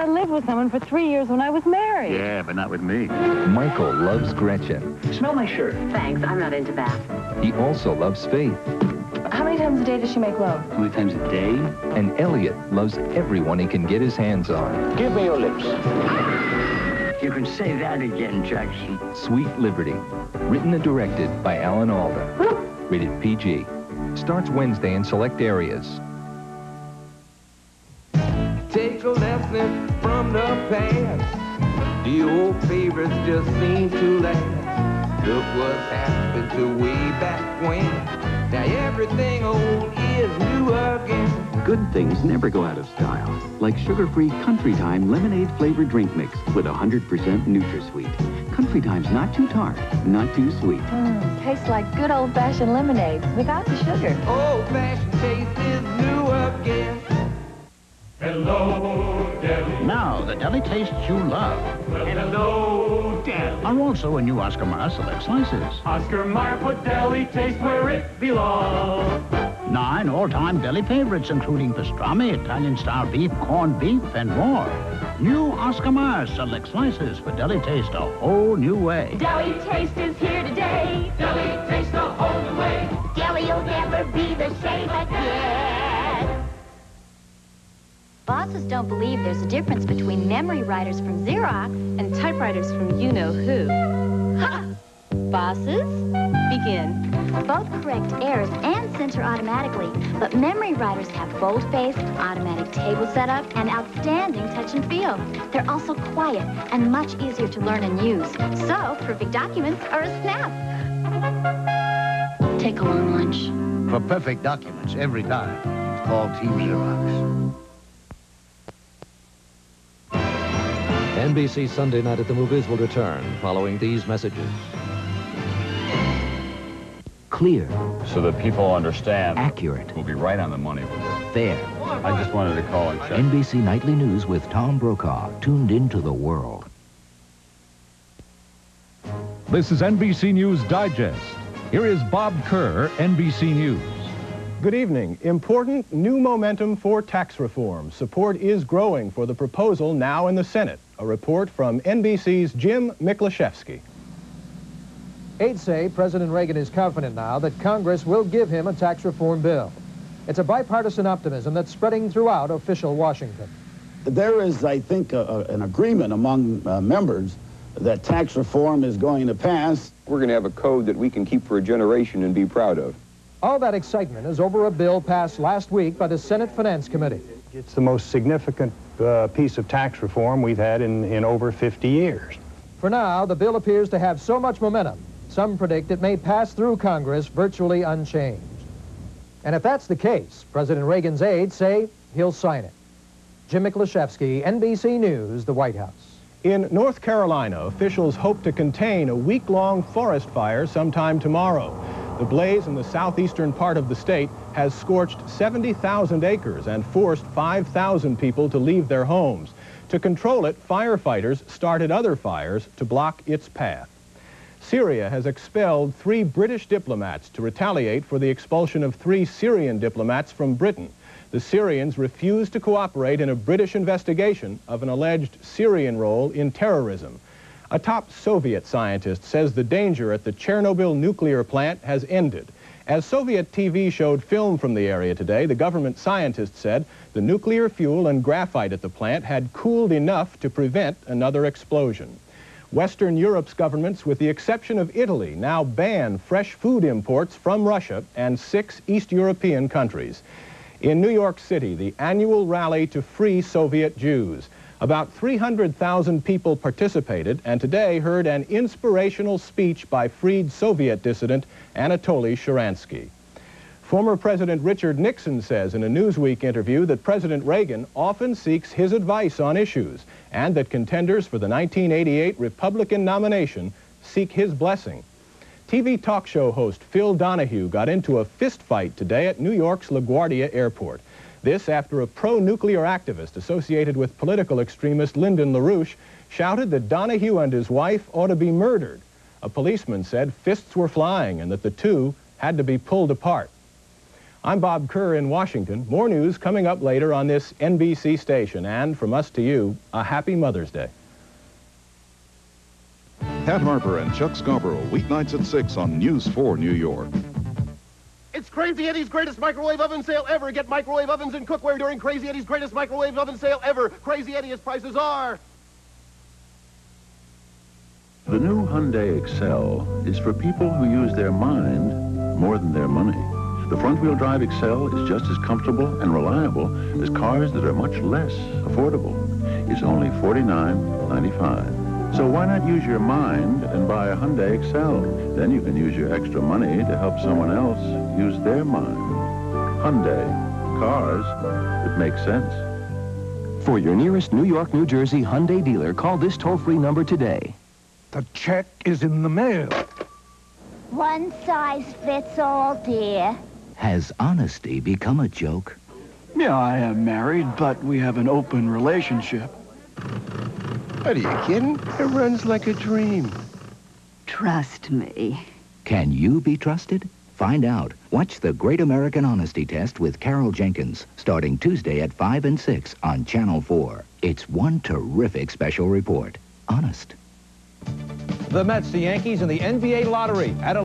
I lived with someone for 3 years when I was married. Yeah, but not with me. Michael loves Gretchen. Smell my shirt. Thanks, I'm not into that. He also loves Faith. How many times a day does she make love? How many times a day? And Elliot loves everyone he can get his hands on. Give me your lips. You can say that again, Jackson. Sweet Liberty. Written and directed by Alan Alda. Rated PG. Starts Wednesday in select areas. Take a lesson from the past. The old favorites just seem to last. Look what's happened to way back when. Now everything old is new again. Good things never go out of style. Like sugar-free Country Time lemonade-flavored drink mix with 100% NutraSweet. Country Time's not too tart, not too sweet. Tastes like good old-fashioned lemonade without the sugar. Old-fashioned taste is new again. Hello, Deli. Now, the deli tastes you love Hello, Deli. are also in new Oscar Mayer Select Slices. Oscar Mayer put deli taste where it belongs. 9 all-time deli favorites, including pastrami, Italian-style beef, corned beef, and more. New Oscar Mayer Select Slices for deli taste a whole new way. Deli taste is here today. Deli taste a whole new way. Deli'll never be the same again. Bosses don't believe there's a difference between memory writers from Xerox and typewriters from you-know-who. Ha! Bosses, begin. Both correct errors and center automatically, but memory writers have boldface, automatic table setup, and outstanding touch and feel. They're also quiet and much easier to learn and use. So, perfect documents are a snap. Take a long lunch. For perfect documents every time, call Team Xerox. NBC Sunday Night at the Movies will return following these messages. Clear. So that people understand. Accurate. We'll be right on the money with this. Fair. I just wanted to call and check. NBC Nightly News with Tom Brokaw. Tuned into the world. This is NBC News Digest. Here is Bob Kerr, NBC News. Good evening. Important new momentum for tax reform. Support is growing for the proposal now in the Senate. A report from NBC's Jim Miklaszewski. Aides say President Reagan is confident now that Congress will give him a tax reform bill. It's a bipartisan optimism that's spreading throughout official Washington. There is, I think, an agreement among members that tax reform is going to pass. We're going to have a code that we can keep for a generation and be proud of. All that excitement is over a bill passed last week by the Senate Finance Committee. It's the most significant piece of tax reform we've had in over 50 years. For now, the bill appears to have so much momentum, some predict it may pass through Congress virtually unchanged. And if that's the case, President Reagan's aides say he'll sign it. Jim Miklaszewski, NBC News, the White House. In North Carolina, officials hope to contain a week-long forest fire sometime tomorrow. The blaze in the southeastern part of the state has scorched 70,000 acres and forced 5,000 people to leave their homes. To control it, firefighters started other fires to block its path. Syria has expelled 3 British diplomats to retaliate for the expulsion of 3 Syrian diplomats from Britain. The Syrians refused to cooperate in a British investigation of an alleged Syrian role in terrorism. A top Soviet scientist says the danger at the Chernobyl nuclear plant has ended. As Soviet TV showed film from the area today, the government scientist said the nuclear fuel and graphite at the plant had cooled enough to prevent another explosion. Western Europe's governments, with the exception of Italy, now ban fresh food imports from Russia and 6 East European countries. In New York City, the annual rally to free Soviet Jews. About 300,000 people participated and today heard an inspirational speech by freed Soviet dissident Anatoly Sharansky. Former President Richard Nixon says in a Newsweek interview that President Reagan often seeks his advice on issues and that contenders for the 1988 Republican nomination seek his blessing. TV talk show host Phil Donahue got into a fist fight today at New York's LaGuardia Airport. This after a pro-nuclear activist associated with political extremist Lyndon LaRouche shouted that Donahue and his wife ought to be murdered. A policeman said fists were flying and that the two had to be pulled apart. I'm Bob Kerr in Washington. More news coming up later on this NBC station. And from us to you, a happy Mother's Day. Pat Harper and Chuck Scarborough, weeknights at 6 on News 4 New York. It's Crazy Eddie's greatest microwave oven sale ever. Get microwave ovens and cookware during Crazy Eddie's greatest microwave oven sale ever. Crazy Eddie, his prices are... The new Hyundai Excel is for people who use their mind more than their money. The front-wheel drive Excel is just as comfortable and reliable as cars that are much less affordable. It's only $49.95. So why not use your mind and buy a Hyundai Excel? Then you can use your extra money to help someone else use their mind. Hyundai. Cars that make sense. For your nearest New York, New Jersey Hyundai dealer, call this toll-free number today. The check is in the mail. One size fits all, dear. Has honesty become a joke? Yeah, I am married, but we have an open relationship. Are you kidding? It runs like a dream. Trust me. Can you be trusted? Find out. Watch the Great American Honesty Test with Carol Jenkins, starting Tuesday at 5 and 6 on Channel 4. It's one terrific special report. Honest. The Mets, the Yankees, and the NBA lottery at